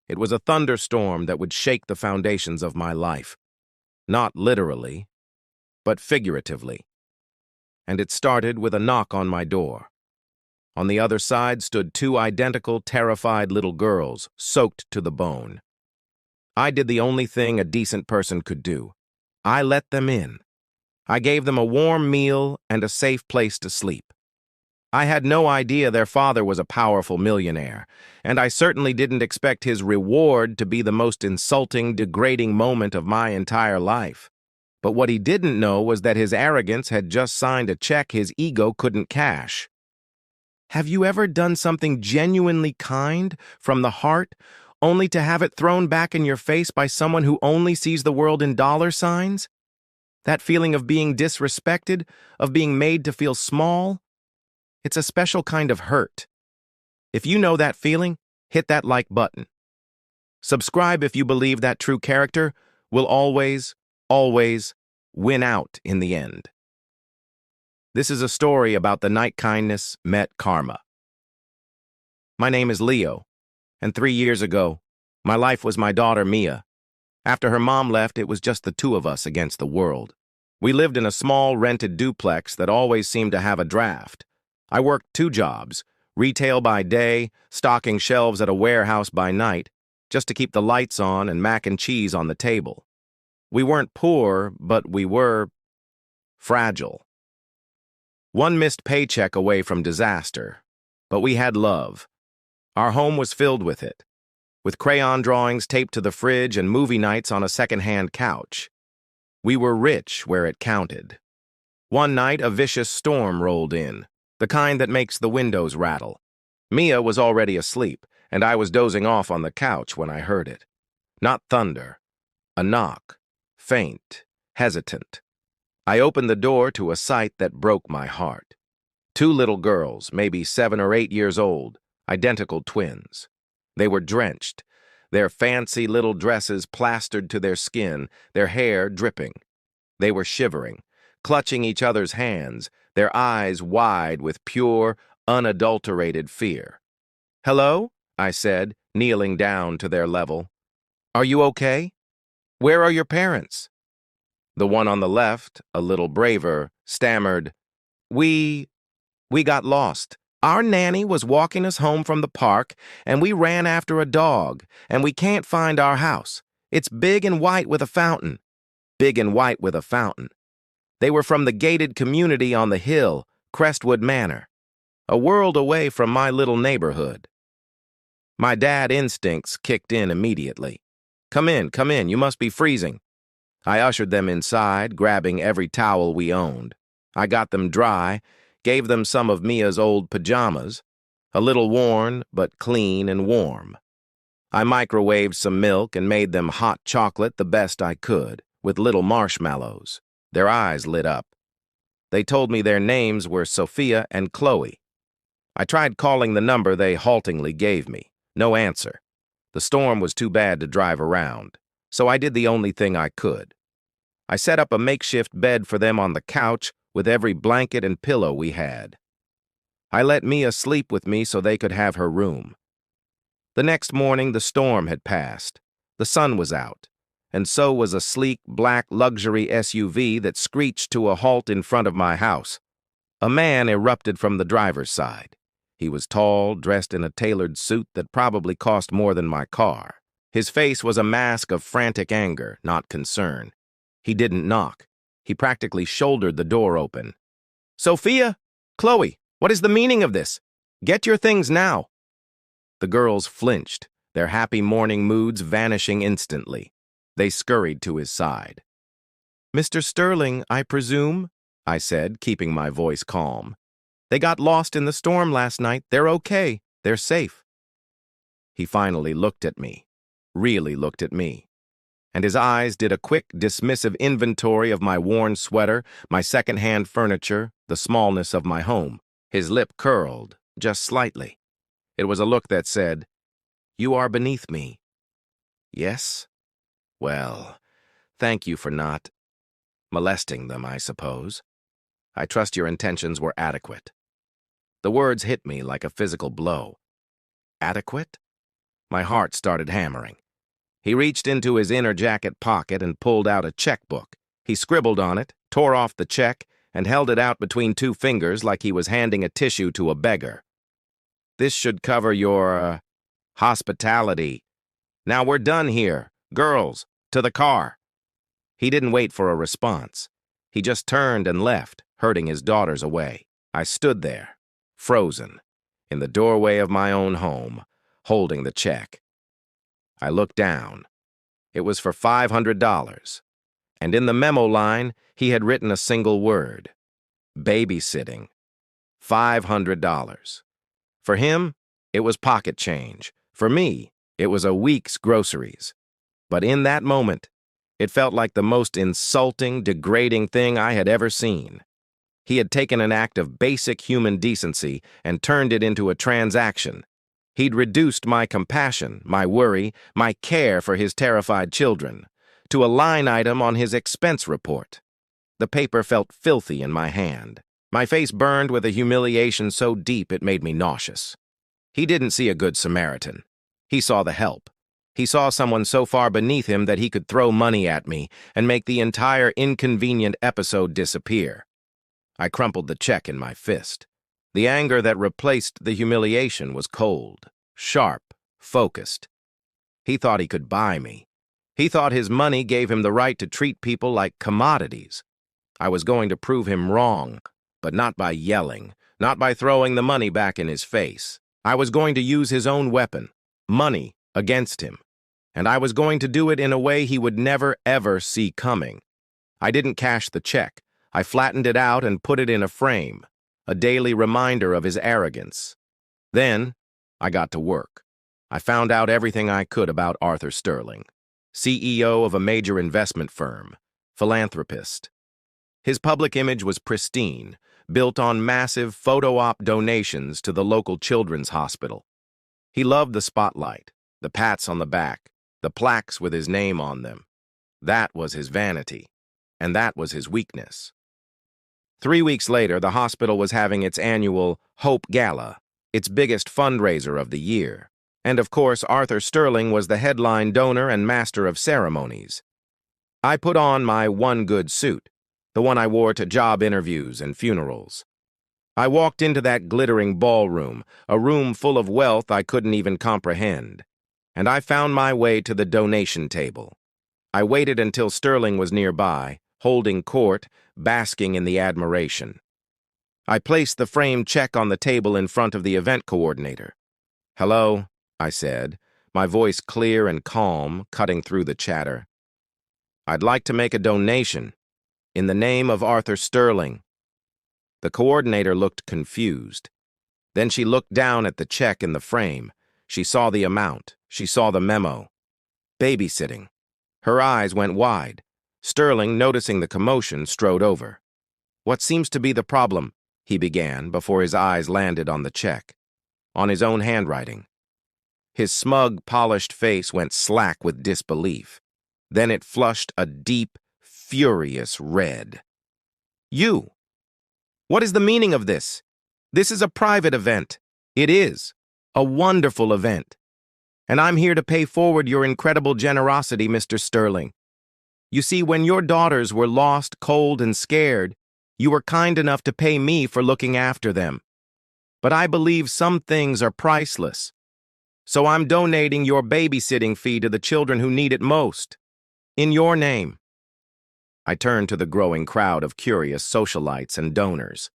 It was a thunderstorm that would shake the foundations of my life. Not literally, but figuratively. And it started with a knock on my door. On the other side stood two identical, terrified little girls, soaked to the bone. I did the only thing a decent person could do. I let them in. I gave them a warm meal and a safe place to sleep. I had no idea their father was a powerful millionaire, and I certainly didn't expect his reward to be the most insulting, degrading moment of my entire life. But what he didn't know was that his arrogance had just signed a check his ego couldn't cash. Have you ever done something genuinely kind, from the heart, only to have it thrown back in your face by someone who only sees the world in dollar signs? That feeling of being disrespected, of being made to feel small? It's a special kind of hurt. If you know that feeling, hit that like button. Subscribe if you believe that true character will always win out in the end. This is a story about the night kindness met karma. My name is Leo, and 3 years ago, my life was my daughter Mia. After her mom left, it was just the two of us against the world. We lived in a small rented duplex that always seemed to have a draft. I worked 2 jobs, retail by day, stocking shelves at a warehouse by night, just to keep the lights on and mac and cheese on the table. We weren't poor, but we were fragile. One missed paycheck away from disaster, but we had love. Our home was filled with it, with crayon drawings taped to the fridge and movie nights on a second-hand couch. We were rich where it counted. One night, a vicious storm rolled in, the kind that makes the windows rattle. Mia was already asleep, and I was dozing off on the couch when I heard it. Not thunder, a knock, faint, hesitant. I opened the door to a sight that broke my heart. 2 little girls, maybe 7 or 8 years old, identical twins. They were drenched, their fancy little dresses plastered to their skin, their hair dripping. They were shivering, clutching each other's hands, their eyes wide with pure, unadulterated fear. "Hello?" I said, kneeling down to their level. "Are you okay? Where are your parents?" The one on the left, a little braver, stammered, We got lost. Our nanny was walking us home from the park, and we ran after a dog, and we can't find our house. It's big and white with a fountain." Big and white with a fountain. They were from the gated community on the hill, Crestwood Manor, a world away from my little neighborhood. My dad instincts kicked in immediately. Come in, you must be freezing." I ushered them inside, grabbing every towel we owned. I got them dry, gave them some of Mia's old pajamas, a little worn, but clean and warm. I microwaved some milk and made them hot chocolate the best I could, with little marshmallows. Their eyes lit up. They told me their names were Sophia and Chloe. I tried calling the number they haltingly gave me. No answer. The storm was too bad to drive around, so I did the only thing I could. I set up a makeshift bed for them on the couch with every blanket and pillow we had. I let Mia sleep with me so they could have her room. The next morning, the storm had passed. The sun was out, and so was a sleek, black luxury SUV that screeched to a halt in front of my house. A man erupted from the driver's side. He was tall, dressed in a tailored suit that probably cost more than my car. His face was a mask of frantic anger, not concern. He didn't knock. He practically shouldered the door open. "Sophia! Chloe, what is the meaning of this? Get your things now." The girls flinched, their happy morning moods vanishing instantly. They scurried to his side. "Mr. Sterling, I presume?" I said, keeping my voice calm. "They got lost in the storm last night. They're okay. They're safe." He finally looked at me, really looked at me, and his eyes did a quick, dismissive inventory of my worn sweater, my second-hand furniture, the smallness of my home. His lip curled, just slightly. It was a look that said, "You are beneath me." "Yes? Well, thank you for not molesting them, I suppose. I trust your intentions were adequate." The words hit me like a physical blow. Adequate? My heart started hammering. He reached into his inner jacket pocket and pulled out a checkbook. He scribbled on it, tore off the check, and held it out between two fingers like he was handing a tissue to a beggar. "This should cover your, hospitality. Now we're done here. Girls, to the car." He didn't wait for a response. He just turned and left, herding his daughters away. I stood there, frozen, in the doorway of my own home, holding the check. I looked down. It was for $500. And in the memo line, he had written a single word: babysitting. $500. For him, it was pocket change. For me, it was a week's groceries. But in that moment, it felt like the most insulting, degrading thing I had ever seen. He had taken an act of basic human decency and turned it into a transaction. He'd reduced my compassion, my worry, my care for his terrified children, to a line item on his expense report. The paper felt filthy in my hand. My face burned with a humiliation so deep it made me nauseous. He didn't see a good Samaritan. He saw the help. He saw someone so far beneath him that he could throw money at me and make the entire inconvenient episode disappear. I crumpled the check in my fist. The anger that replaced the humiliation was cold, sharp, focused. He thought he could buy me. He thought his money gave him the right to treat people like commodities. I was going to prove him wrong, but not by yelling, not by throwing the money back in his face. I was going to use his own weapon, money, against him. And I was going to do it in a way he would never, ever see coming. I didn't cash the check. I flattened it out and put it in a frame, a daily reminder of his arrogance. Then, I got to work. I found out everything I could about Arthur Sterling, CEO of a major investment firm, philanthropist. His public image was pristine, built on massive photo-op donations to the local children's hospital. He loved the spotlight, the pats on the back, the plaques with his name on them. That was his vanity, and that was his weakness. 3 weeks later, the hospital was having its annual Hope Gala, its biggest fundraiser of the year. And of course, Arthur Sterling was the headline donor and master of ceremonies. I put on my one good suit, the one I wore to job interviews and funerals. I walked into that glittering ballroom, a room full of wealth I couldn't even comprehend, and I found my way to the donation table. I waited until Sterling was nearby, holding court, basking in the admiration. I placed the framed check on the table in front of the event coordinator. "Hello," I said, my voice clear and calm, cutting through the chatter. "I'd like to make a donation, in the name of Arthur Sterling." The coordinator looked confused. Then she looked down at the check in the frame. She saw the amount. She saw the memo. Babysitting. Her eyes went wide. Sterling, noticing the commotion, strode over. "What seems to be the problem?" he began before his eyes landed on the check, on his own handwriting. His smug, polished face went slack with disbelief. Then it flushed a deep, furious red. "You! What is the meaning of this? This is a private event. It is. A wonderful event. And I'm here to pay forward your incredible generosity, Mr. Sterling. You see, when your daughters were lost, cold, and scared, you were kind enough to pay me for looking after them. But I believe some things are priceless. So I'm donating your babysitting fee to the children who need it most. In your name." I turned to the growing crowd of curious socialites and donors.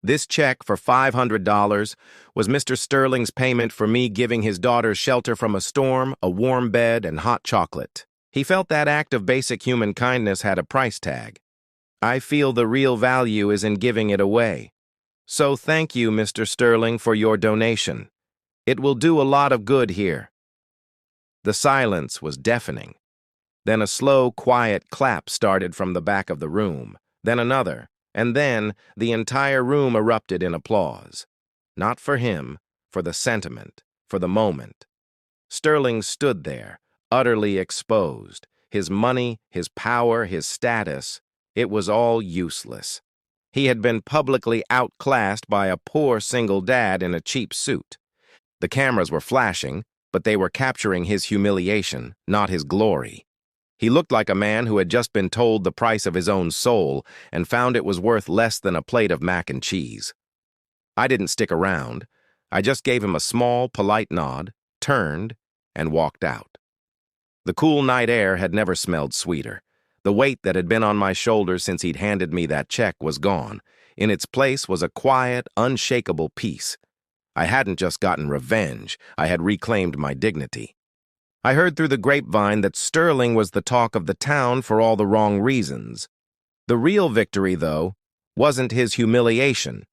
This check for $500 was Mr. Sterling's payment for me giving his daughters shelter from a storm, a warm bed, and hot chocolate. He felt that act of basic human kindness had a price tag. I feel the real value is in giving it away. So thank you, Mr. Sterling, for your donation. It will do a lot of good here. The silence was deafening. Then a slow, quiet clap started from the back of the room, then another, and then the entire room erupted in applause. Not for him, for the sentiment, for the moment. Sterling stood there, utterly exposed. His money, his power, his status, it was all useless. He had been publicly outclassed by a poor single dad in a cheap suit. The cameras were flashing, but they were capturing his humiliation, not his glory. He looked like a man who had just been told the price of his own soul and found it was worth less than a plate of mac and cheese. I didn't stick around. I just gave him a small, polite nod, turned, and walked out. The cool night air had never smelled sweeter. The weight that had been on my shoulders since he'd handed me that check was gone. In its place was a quiet, unshakable peace. I hadn't just gotten revenge, I had reclaimed my dignity. I heard through the grapevine that Sterling was the talk of the town for all the wrong reasons. The real victory, though, wasn't his humiliation.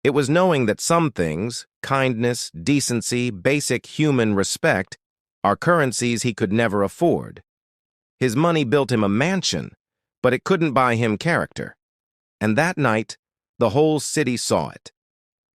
It was knowing that some things, kindness, decency, basic human respect, are currencies he could never afford. His money built him a mansion, but it couldn't buy him character. And that night, the whole city saw it.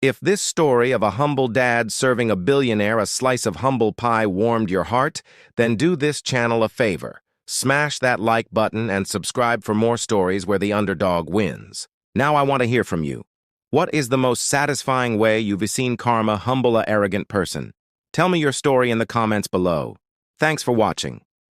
If this story of a humble dad serving a billionaire a slice of humble pie warmed your heart, then do this channel a favor. Smash that like button and subscribe for more stories where the underdog wins. Now I want to hear from you. What is the most satisfying way you've seen karma humble a arrogant person? Tell me your story in the comments below. Thanks for watching.